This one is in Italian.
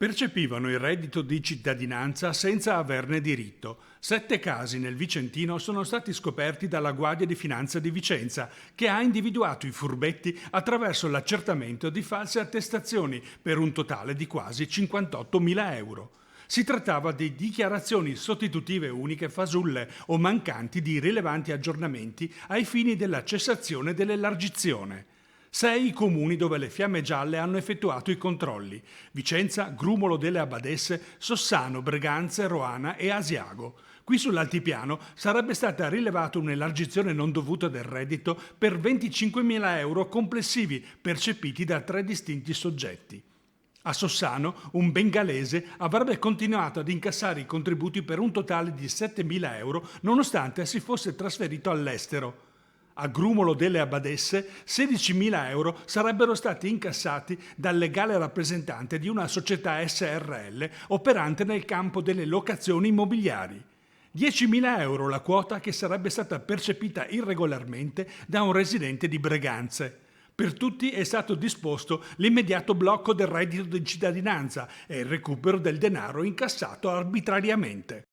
Percepivano il reddito di cittadinanza senza averne diritto. 7 casi nel Vicentino sono stati scoperti dalla Guardia di Finanza di Vicenza, che ha individuato i furbetti attraverso l'accertamento di false attestazioni per un totale di quasi 58.000 euro. Si trattava di dichiarazioni sostitutive uniche fasulle o mancanti di rilevanti aggiornamenti ai fini della cessazione dell'elargizione. 6 i comuni dove le Fiamme Gialle hanno effettuato i controlli: Vicenza, Grumolo delle Abbadesse, Sossano, Breganze, Roana e Asiago. Qui sull'altipiano sarebbe stata rilevata un'elargizione non dovuta del reddito per 25.000 euro complessivi percepiti da 3 distinti soggetti. A Sossano, un bengalese avrebbe continuato ad incassare i contributi per un totale di 7.000 euro nonostante si fosse trasferito all'estero. A Grumolo delle Abbadesse 16.000 euro sarebbero stati incassati dal legale rappresentante di una società SRL operante nel campo delle locazioni immobiliari. 10.000 euro la quota che sarebbe stata percepita irregolarmente da un residente di Breganze. Per tutti è stato disposto l'immediato blocco del reddito di cittadinanza e il recupero del denaro incassato arbitrariamente.